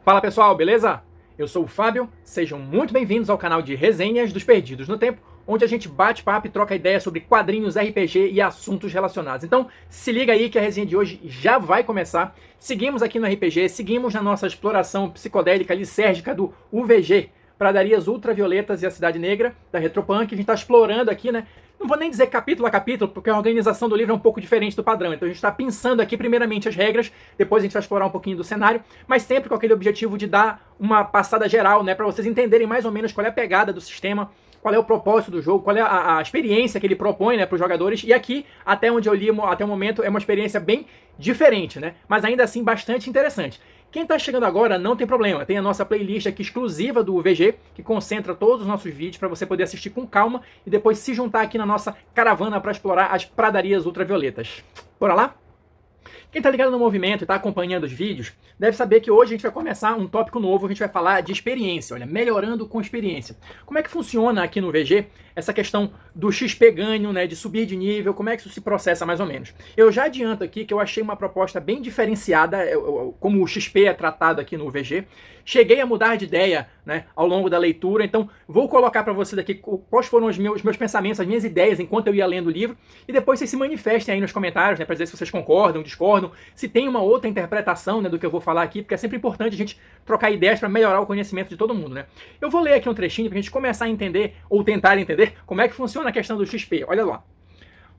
Fala pessoal, beleza? Eu sou o Fábio, sejam muito bem-vindos ao canal de Resenhas dos Perdidos no Tempo, onde a gente bate papo e troca ideias sobre quadrinhos, RPG e assuntos relacionados. Então, se liga aí que a resenha de hoje já vai começar. Seguimos aqui no RPG, seguimos na nossa exploração psicodélica lisérgica do UVG, Pradarias Ultravioletas e a Cidade Negra, da Retropunk. A gente está explorando aqui, né? Não vou nem dizer capítulo a capítulo, porque a organização do livro é um pouco diferente do padrão. Então a gente está pensando aqui primeiramente as regras, depois a gente vai explorar um pouquinho do cenário, mas sempre com aquele objetivo de dar uma passada geral, né? Para vocês entenderem mais ou menos qual é a pegada do sistema, qual é o propósito do jogo, qual é a experiência que ele propõe, né, para os jogadores. E aqui, até onde eu li até o momento, é uma experiência bem diferente, né? Mas ainda assim bastante interessante. Quem está chegando agora não tem problema, tem a nossa playlist aqui exclusiva do UVG, que concentra todos os nossos vídeos para você poder assistir com calma e depois se juntar aqui na nossa caravana para explorar as pradarias ultravioletas. Bora lá? Quem está ligado no movimento e está acompanhando os vídeos, deve saber que hoje a gente vai começar um tópico novo, a gente vai falar de experiência, olha, melhorando com experiência. Como é que funciona aqui no VG essa questão do XP ganho, né, de subir de nível, como é que isso se processa mais ou menos? Eu já adianto aqui que eu achei uma proposta bem diferenciada, como o XP é tratado aqui no VG. Cheguei a mudar de ideia, né, ao longo da leitura, então vou colocar para vocês aqui quais foram os meus pensamentos, as minhas ideias enquanto eu ia lendo o livro, e depois vocês se manifestem aí nos comentários, né, para dizer se vocês concordam, discordam, se tem uma outra interpretação, né, do que eu vou falar aqui, porque é sempre importante a gente trocar ideias para melhorar o conhecimento de todo mundo, né. Eu vou ler aqui um trechinho para a gente começar a entender, ou tentar entender, como é que funciona a questão do XP. Olha lá.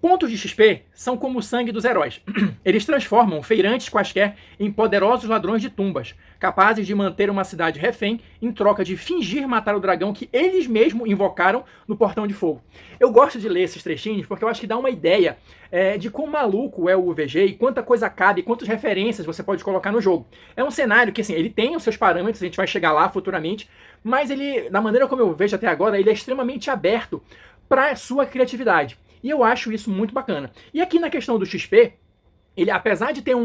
Pontos de XP são como o sangue dos heróis. Eles transformam feirantes quaisquer em poderosos ladrões de tumbas, capazes de manter uma cidade refém em troca de fingir matar o dragão que eles mesmos invocaram no Portão de Fogo. Eu gosto de ler esses trechinhos porque eu acho que dá uma ideia de quão maluco é o UVG e quanta coisa cabe, quantas referências você pode colocar no jogo. É um cenário que, assim, ele tem os seus parâmetros, a gente vai chegar lá futuramente, mas ele, da maneira como eu vejo até agora, ele é extremamente aberto para a sua criatividade. E eu acho isso muito bacana. E aqui na questão do XP, ele, apesar de ter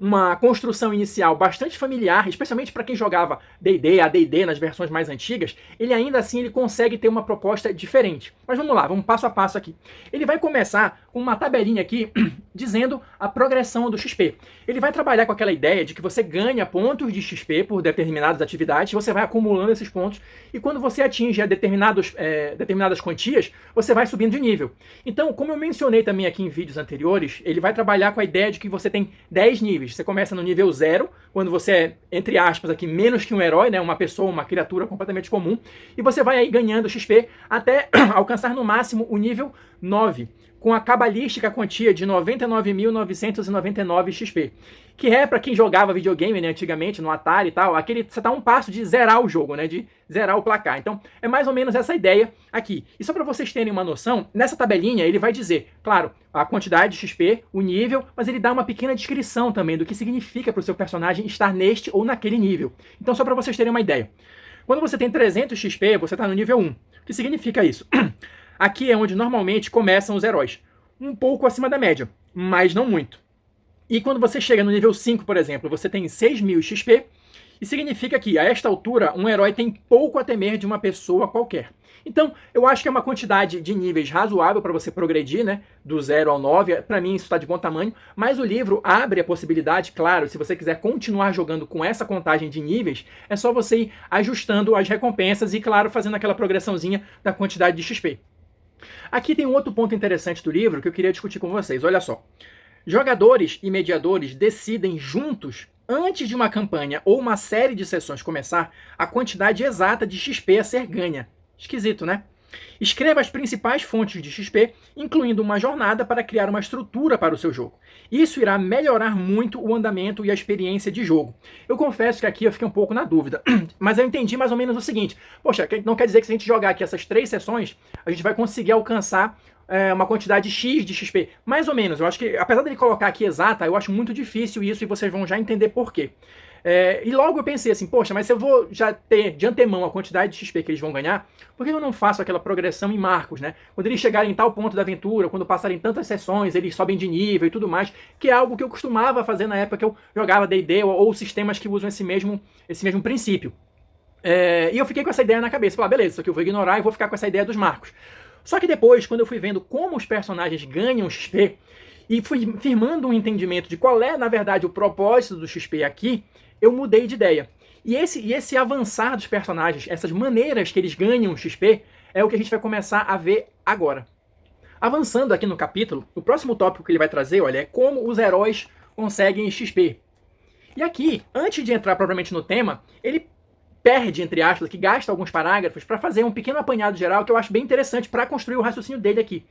uma construção inicial bastante familiar, especialmente para quem jogava D&D, AD&D nas versões mais antigas, ele ainda assim ele consegue ter uma proposta diferente. Mas vamos lá, vamos passo a passo aqui. Ele vai começar com uma tabelinha aqui dizendo a progressão do XP. Ele vai trabalhar com aquela ideia de que você ganha pontos de XP por determinadas atividades, você vai acumulando esses pontos, e quando você atinge determinadas quantias, você vai subindo de nível. Então, como eu mencionei também aqui em vídeos anteriores, ele vai trabalhar com a ideia de que você tem 10 níveis. Você começa no nível 0, quando você é, entre aspas, aqui, menos que um herói, né? Uma pessoa, uma criatura completamente comum, e você vai aí ganhando XP até alcançar no máximo o nível 9, com a cabalística quantia de 99.999 XP. Que é, para quem jogava videogame, né, antigamente, no Atari e tal, aquele, você tá um passo de zerar o jogo, né, de zerar o placar. Então, é mais ou menos essa ideia aqui. E só para vocês terem uma noção, nessa tabelinha ele vai dizer, claro, a quantidade de XP, o nível, mas ele dá uma pequena descrição também do que significa para o seu personagem estar neste ou naquele nível. Então, só para vocês terem uma ideia. Quando você tem 300 XP, você está no nível 1. O que significa isso? Aqui é onde normalmente começam os heróis. Um pouco acima da média, mas não muito. E quando você chega no nível 5, por exemplo, você tem 6.000 XP, e significa que, a esta altura, um herói tem pouco a temer de uma pessoa qualquer. Então, eu acho que é uma quantidade de níveis razoável para você progredir, né? Do 0 ao 9, para mim isso está de bom tamanho, mas o livro abre a possibilidade, claro, se você quiser continuar jogando com essa contagem de níveis, é só você ir ajustando as recompensas e, claro, fazendo aquela progressãozinha da quantidade de XP. Aqui tem um outro ponto interessante do livro que eu queria discutir com vocês, olha só. Jogadores e mediadores decidem juntos, antes de uma campanha ou uma série de sessões começar, a quantidade exata de XP a ser ganha. Esquisito, né? Escreva as principais fontes de XP, incluindo uma jornada para criar uma estrutura para o seu jogo. Isso irá melhorar muito o andamento e a experiência de jogo. Eu confesso que aqui eu fiquei um pouco na dúvida, mas eu entendi mais ou menos o seguinte. Poxa, não quer dizer que se a gente jogar aqui essas 3 sessões, a gente vai conseguir alcançar uma quantidade X de XP. Mais ou menos, eu acho que, apesar dele colocar aqui exata, eu acho muito difícil isso e vocês vão já entender por quê. E logo eu pensei assim, poxa, mas se eu vou já ter de antemão a quantidade de XP que eles vão ganhar, por que eu não faço aquela progressão em marcos, né? Quando eles chegarem em tal ponto da aventura, quando passarem tantas sessões, eles sobem de nível e tudo mais, que é algo que eu costumava fazer na época que eu jogava D&D ou sistemas que usam esse mesmo princípio. E eu fiquei com essa ideia na cabeça, falei, beleza, isso aqui eu vou ignorar e vou ficar com essa ideia dos marcos. Só que depois, quando eu fui vendo como os personagens ganham XP, e fui firmando um entendimento de qual é, na verdade, o propósito do XP aqui, eu mudei de ideia. E esse avançar dos personagens, essas maneiras que eles ganham XP, é o que a gente vai começar a ver agora. Avançando aqui no capítulo, o próximo tópico que ele vai trazer, olha, é como os heróis conseguem XP. E aqui, antes de entrar propriamente no tema, ele perde, entre aspas, que gasta alguns parágrafos para fazer um pequeno apanhado geral que eu acho bem interessante para construir o raciocínio dele aqui.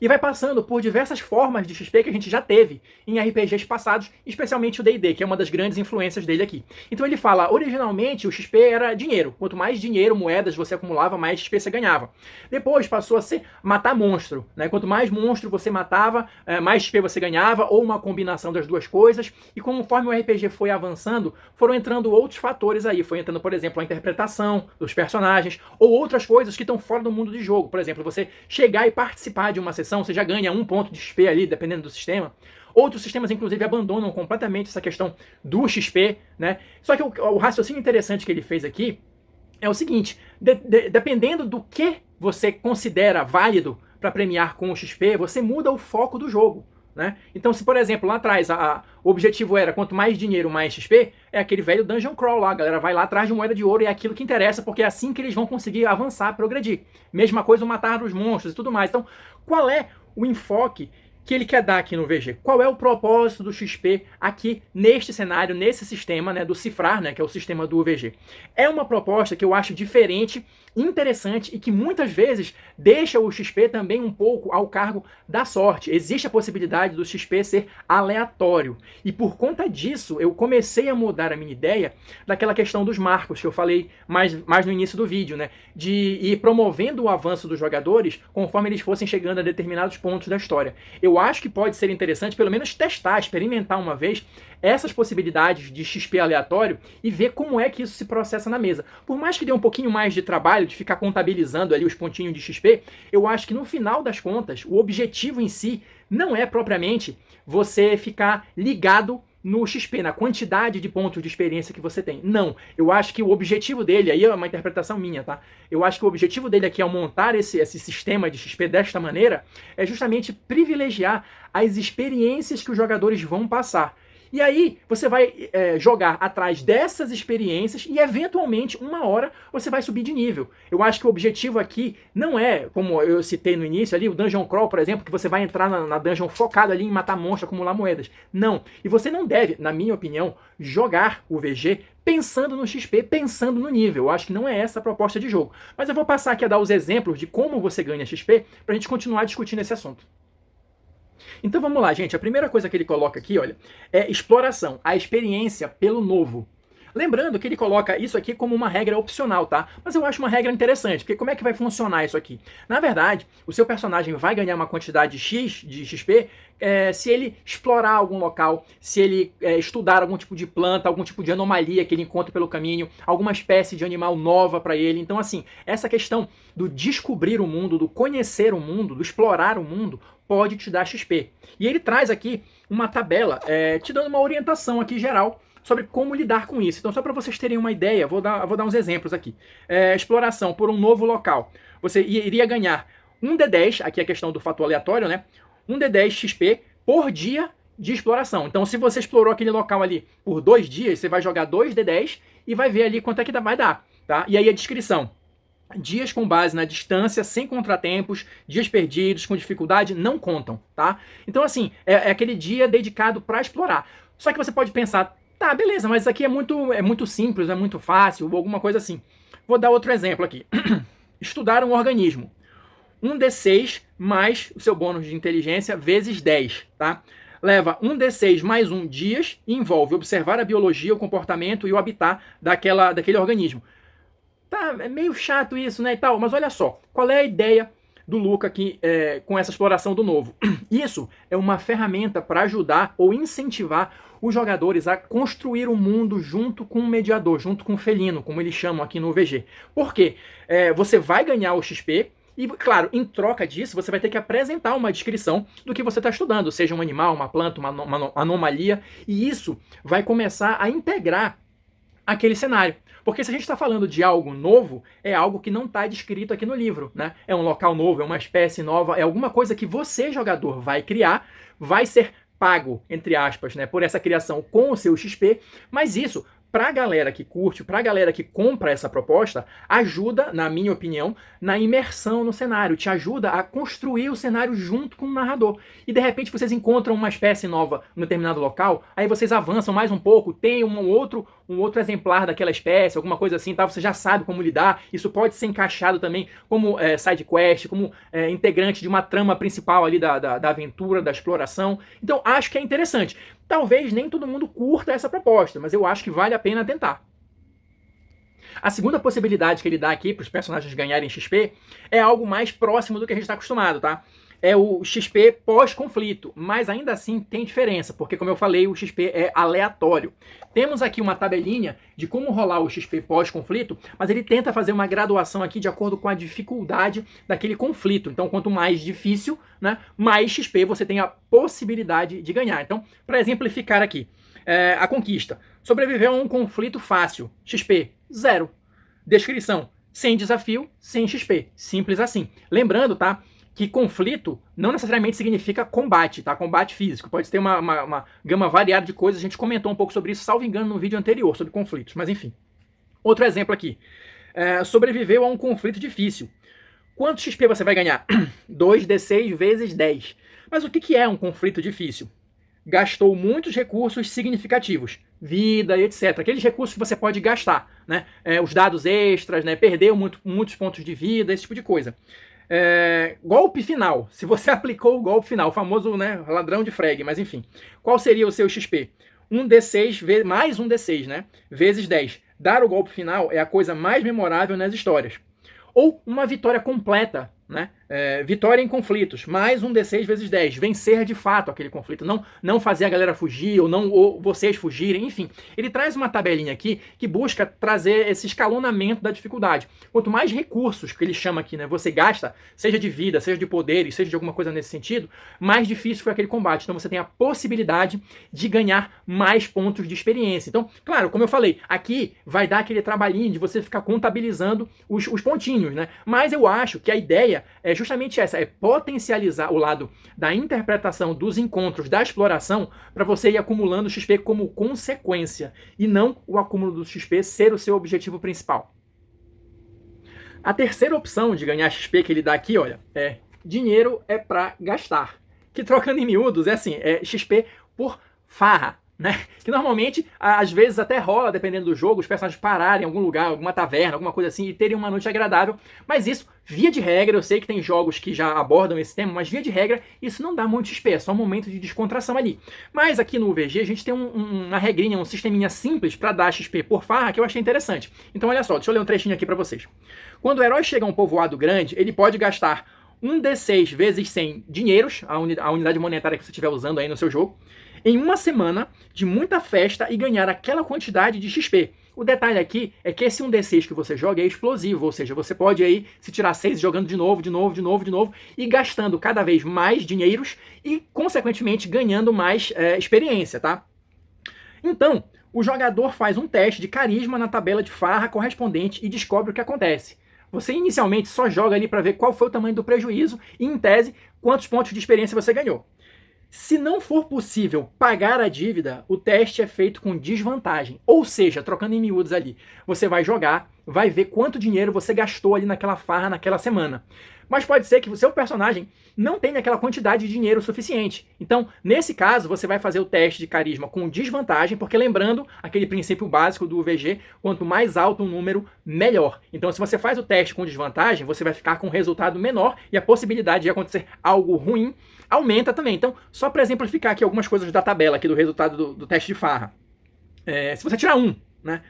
E vai passando por diversas formas de XP que a gente já teve em RPGs passados, especialmente o D&D, que é uma das grandes influências dele aqui. Então ele fala, originalmente o XP era dinheiro. Quanto mais dinheiro, moedas você acumulava, mais XP você ganhava. Depois passou a ser matar monstro, né? Quanto mais monstro você matava, mais XP você ganhava, ou uma combinação das duas coisas. E conforme o RPG foi avançando, foram entrando outros fatores aí. Foi entrando, por exemplo, a interpretação dos personagens, ou outras coisas que estão fora do mundo de jogo. Por exemplo, você chegar e participar de uma sessão, você já ganha 1 ponto de XP ali, dependendo do sistema. Outros sistemas, inclusive, abandonam completamente essa questão do XP, né? Só que o raciocínio interessante que ele fez aqui é o seguinte, dependendo do que você considera válido para premiar com o XP, você muda o foco do jogo, né? Então, se por exemplo, lá atrás o objetivo era quanto mais dinheiro, mais XP, é aquele velho dungeon crawl lá, a galera vai lá atrás de moeda de ouro e é aquilo que interessa, porque é assim que eles vão conseguir avançar, progredir. Mesma coisa o matar os monstros e tudo mais. Então, qual é o enfoque que ele quer dar aqui no VG? Qual é o propósito do XP aqui neste cenário, nesse sistema, né, do cifrar, né, que é o sistema do VG? É uma proposta que eu acho diferente, interessante e que muitas vezes deixa o XP também um pouco ao cargo da sorte. Existe a possibilidade do XP ser aleatório. E por conta disso, eu comecei a mudar a minha ideia daquela questão dos marcos, que eu falei mais no início do vídeo, né? De ir promovendo o avanço dos jogadores conforme eles fossem chegando a determinados pontos da história. Eu acho que pode ser interessante, pelo menos testar, experimentar uma vez essas possibilidades de XP aleatório e ver como é que isso se processa na mesa. Por mais que dê um pouquinho mais de trabalho de ficar contabilizando ali os pontinhos de XP, eu acho que no final das contas, o objetivo em si não é propriamente você ficar ligado no XP, na quantidade de pontos de experiência que você tem. Não, eu acho que o objetivo dele, aí é uma interpretação minha, tá? Eu acho que o objetivo dele aqui ao montar esse sistema de XP desta maneira é justamente privilegiar as experiências que os jogadores vão passar. E aí você vai jogar atrás dessas experiências e eventualmente uma hora você vai subir de nível. Eu acho que o objetivo aqui não é, como eu citei no início ali, o Dungeon Crawl, por exemplo, que você vai entrar na dungeon focado ali em matar monstros, acumular moedas. Não. E você não deve, na minha opinião, jogar o VG pensando no XP, pensando no nível. Eu acho que não é essa a proposta de jogo. Mas eu vou passar aqui a dar os exemplos de como você ganha XP pra gente continuar discutindo esse assunto. Então vamos lá, gente. A primeira coisa que ele coloca aqui, olha, é exploração, a experiência pelo novo. Lembrando que ele coloca isso aqui como uma regra opcional, tá? Mas eu acho uma regra interessante, porque como é que vai funcionar isso aqui? Na verdade, o seu personagem vai ganhar uma quantidade X de XP se ele explorar algum local, se ele estudar algum tipo de planta, algum tipo de anomalia que ele encontra pelo caminho, alguma espécie de animal nova para ele. Então, assim, essa questão do descobrir o mundo, do conhecer o mundo, do explorar o mundo, pode te dar XP. E ele traz aqui uma tabela, te dando uma orientação aqui geral sobre como lidar com isso. Então, só para vocês terem uma ideia, vou dar uns exemplos aqui. Exploração por um novo local. Você iria ganhar um D10, aqui é a questão do fator aleatório, né? Um D10 XP por dia de exploração. Então, se você explorou aquele local ali por 2 dias, você vai jogar 2 D10 e vai ver ali quanto é que vai dar, tá? E aí a descrição. Dias com base na distância, sem contratempos, dias perdidos, com dificuldade, não contam, tá? Então, assim, é aquele dia dedicado para explorar. Só que você pode pensar, tá, beleza, mas isso aqui é muito simples, é muito fácil, ou alguma coisa assim. Vou dar outro exemplo aqui. Estudar um organismo. 1d6 mais o seu bônus de inteligência vezes 10, tá? Leva 1d6 mais 1 dias e envolve observar a biologia, o comportamento e o habitat daquele organismo. Tá, é meio chato isso, né, e tal, mas olha só, qual é a ideia do Luca aqui com essa exploração do novo? Isso é uma ferramenta para ajudar ou incentivar os jogadores a construir o mundo junto com o mediador, junto com o felino, como eles chamam aqui no VG. Por quê? Você vai ganhar o XP e, claro, em troca disso, você vai ter que apresentar uma descrição do que você está estudando, seja um animal, uma planta, uma anomalia, e isso vai começar a integrar aquele cenário. Porque se a gente está falando de algo novo, é algo que não está descrito aqui no livro, né? É um local novo, é uma espécie nova, é alguma coisa que você, jogador, vai criar, vai ser pago, entre aspas, né, por essa criação com o seu XP, mas isso, pra galera que curte, pra galera que compra essa proposta, ajuda, na minha opinião, na imersão no cenário, te ajuda a construir o cenário junto com o narrador. E de repente vocês encontram uma espécie nova no determinado local, aí vocês avançam mais um pouco, tem um outro exemplar daquela espécie, alguma coisa assim, tá? Você já sabe como lidar, isso pode ser encaixado também como side quest, como integrante de uma trama principal ali da aventura, da exploração. Então acho que é interessante. Talvez nem todo mundo curta essa proposta, mas eu acho que vale a pena tentar. A segunda possibilidade que ele dá aqui para os personagens ganharem XP é algo mais próximo do que a gente está acostumado, tá? É o XP pós-conflito, mas ainda assim tem diferença, porque como eu falei, o XP é aleatório. Temos aqui uma tabelinha de como rolar o XP pós-conflito, mas ele tenta fazer uma graduação aqui de acordo com a dificuldade daquele conflito. Então, quanto mais difícil, né, mais XP você tem a possibilidade de ganhar. Então, para exemplificar aqui, a conquista. Sobreviveu a um conflito fácil, XP 0. Descrição, sem desafio, sem XP. Simples assim. Lembrando, tá? Que conflito não necessariamente significa combate, tá? Combate físico. Pode ter uma gama variada de coisas. A gente comentou um pouco sobre isso, salvo engano, no vídeo anterior, sobre conflitos. Mas enfim. Outro exemplo aqui. Sobreviveu a um conflito difícil. Quanto XP você vai ganhar? 2d6 vezes 10. Mas o que é um conflito difícil? Gastou muitos recursos significativos. Vida e etc. Aqueles recursos que você pode gastar, né? Os dados extras, né? Perdeu muitos pontos de vida, esse tipo de coisa. Golpe final. Se você aplicou o golpe final, o famoso, né, ladrão de frag, mas enfim. Qual seria o seu XP? 1d6 mais 1d6, né? Vezes 10. Dar o golpe final é a coisa mais memorável nas histórias. Ou uma vitória completa, né? Vitória em conflitos, mais 1d6 vezes 10. Vencer de fato aquele conflito. Não fazer a galera fugir, ou vocês fugirem, enfim. Ele traz uma tabelinha aqui que busca trazer esse escalonamento da dificuldade. Quanto mais recursos, que ele chama aqui, né, você gasta, seja de vida, seja de poderes, seja de alguma coisa nesse sentido, mais difícil foi aquele combate. Então você tem a possibilidade de ganhar mais pontos de experiência. Então, claro, como eu falei, aqui vai dar aquele trabalhinho de você ficar contabilizando os pontinhos, né? Mas eu acho que a ideia é justamente essa, é potencializar o lado da interpretação dos encontros, da exploração, para você ir acumulando XP como consequência, e não o acúmulo do XP ser o seu objetivo principal. A terceira opção de ganhar XP que ele dá aqui, olha, dinheiro é para gastar. Que trocando em miúdos, é assim, é XP por farra, né? Que normalmente, às vezes até rola, dependendo do jogo, os personagens pararem em algum lugar, alguma taverna, alguma coisa assim, e terem uma noite agradável. Mas isso, via de regra, eu sei que tem jogos que já abordam esse tema, mas via de regra, isso não dá muito XP, é só um momento de descontração ali. Mas aqui no UVG a gente tem uma regrinha, um sisteminha simples para dar XP por farra que eu achei interessante. Então olha só, deixa eu ler um trechinho aqui para vocês. Quando o herói chega a um povoado grande, ele pode gastar 1d6 vezes 100 dinheiros, a unidade monetária que você estiver usando aí no seu jogo, em uma semana de muita festa e ganhar aquela quantidade de XP. O detalhe aqui é que esse 1d6 que você joga é explosivo, ou seja, você pode aí se tirar 6 jogando de novo, e gastando cada vez mais dinheiros e, consequentemente, ganhando mais experiência, tá? Então, o jogador faz um teste de carisma na tabela de farra correspondente e descobre o que acontece. Você inicialmente só joga ali para ver qual foi o tamanho do prejuízo e, em tese, quantos pontos de experiência você ganhou. Se não for possível pagar a dívida, o teste é feito com desvantagem. Ou seja, trocando em miúdos ali, você vai jogar, vai ver quanto dinheiro você gastou ali naquela farra, naquela semana. Mas pode ser que o seu personagem não tenha aquela quantidade de dinheiro suficiente. Então, nesse caso, você vai fazer o teste de carisma com desvantagem, porque lembrando aquele princípio básico do UVG, quanto mais alto o número, melhor. Então, se você faz o teste com desvantagem, você vai ficar com um resultado menor e a possibilidade de acontecer algo ruim aumenta também. Então, só para exemplificar aqui algumas coisas da tabela aqui do resultado do teste de farra. Se você tirar 1, né,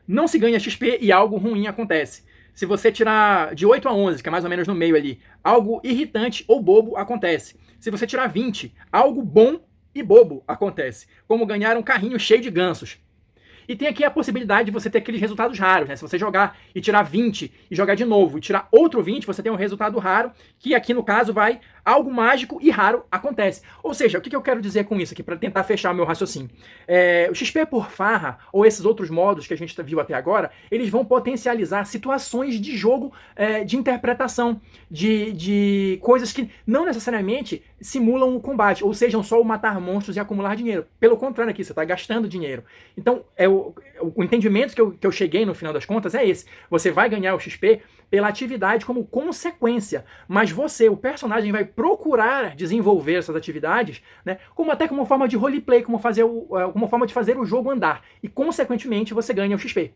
não se ganha XP e algo ruim acontece. Se você tirar de 8 a 11, que é mais ou menos no meio ali, algo irritante ou bobo acontece. Se você tirar 20, algo bom e bobo acontece. Como ganhar um carrinho cheio de gansos. E tem aqui a possibilidade de você ter aqueles resultados raros, né? Se você jogar e tirar 20 e jogar de novo e tirar outro 20, você tem um resultado raro, que aqui no caso vai algo mágico e raro acontece. Ou seja, o que eu quero dizer com isso aqui, para tentar fechar o meu raciocínio? O XP por farra, ou esses outros modos que a gente viu até agora, eles vão potencializar situações de jogo, de interpretação, de coisas que não necessariamente simulam o combate, ou sejam só o matar monstros e acumular dinheiro. Pelo contrário aqui, você está gastando dinheiro. Então, o entendimento que eu cheguei no final das contas é esse. Você vai ganhar o XP pela atividade como consequência, mas você, o personagem, vai procurar desenvolver essas atividades, né, até como forma de roleplay, como forma de fazer o jogo andar, e consequentemente você ganha o XP.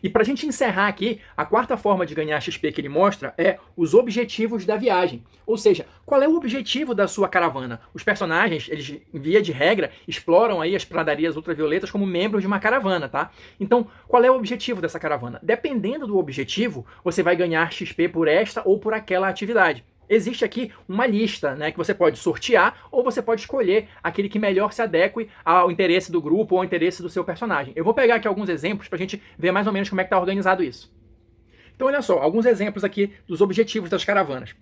E para a gente encerrar aqui, a quarta forma de ganhar XP que ele mostra é os objetivos da viagem. Ou seja, qual é o objetivo da sua caravana? Os personagens, eles, via de regra, exploram aí as pradarias ultravioletas como membros de uma caravana, tá? Então, qual é o objetivo dessa caravana? Dependendo do objetivo, você vai ganhar XP por esta ou por aquela atividade. Existe aqui uma lista, né, que você pode sortear ou você pode escolher aquele que melhor se adeque ao interesse do grupo ou ao interesse do seu personagem. Eu vou pegar aqui alguns exemplos para a gente ver mais ou menos como é que está organizado isso. Então olha só, alguns exemplos aqui dos objetivos das caravanas.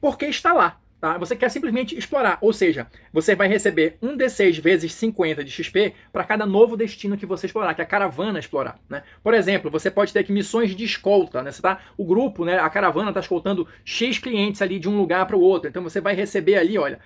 Por que está lá? Tá? Você quer simplesmente explorar, ou seja, você vai receber 1d6 vezes 50 de XP para cada novo destino que você explorar, que a caravana explorar. Né? Por exemplo, você pode ter aqui missões de escolta, né? O grupo, né, a caravana está escoltando X clientes ali de um lugar para o outro, então você vai receber ali, olha,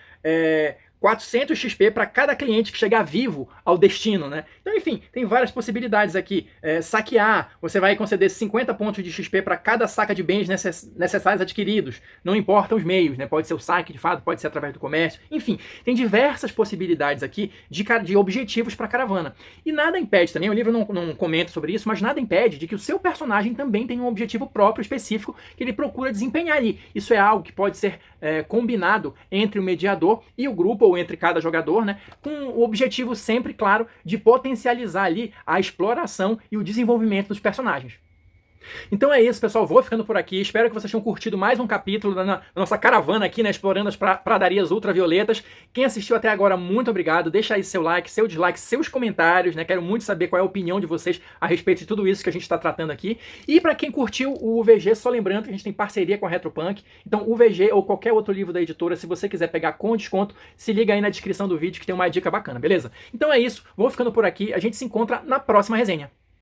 400 XP para cada cliente que chegar vivo ao destino, né? Então, enfim, tem várias possibilidades aqui. Saquear, você vai conceder 50 pontos de XP para cada saca de bens necessários adquiridos. Não importam os meios, né? Pode ser o saque, de fato, pode ser através do comércio. Enfim, tem diversas possibilidades aqui de objetivos para a caravana. E nada impede também, o livro não comenta sobre isso, mas nada impede de que o seu personagem também tenha um objetivo próprio, específico, que ele procura desempenhar ali. Isso é algo que pode ser combinado entre o mediador e o grupo, ou entre cada jogador, né, com o objetivo sempre, claro, de potencializar ali a exploração e o desenvolvimento dos personagens. Então é isso, pessoal. Vou ficando por aqui. Espero que vocês tenham curtido mais um capítulo da nossa caravana aqui, né, explorando as pradarias ultravioletas. Quem assistiu até agora, muito obrigado. Deixa aí seu like, seu dislike, seus comentários, né? Quero muito saber qual é a opinião de vocês a respeito de tudo isso que a gente está tratando aqui. E para quem curtiu o UVG, só lembrando que a gente tem parceria com a Retropunk. Então o UVG ou qualquer outro livro da editora, se você quiser pegar com desconto, se liga aí na descrição do vídeo que tem uma dica bacana, beleza? Então é isso. Vou ficando por aqui. A gente se encontra na próxima resenha.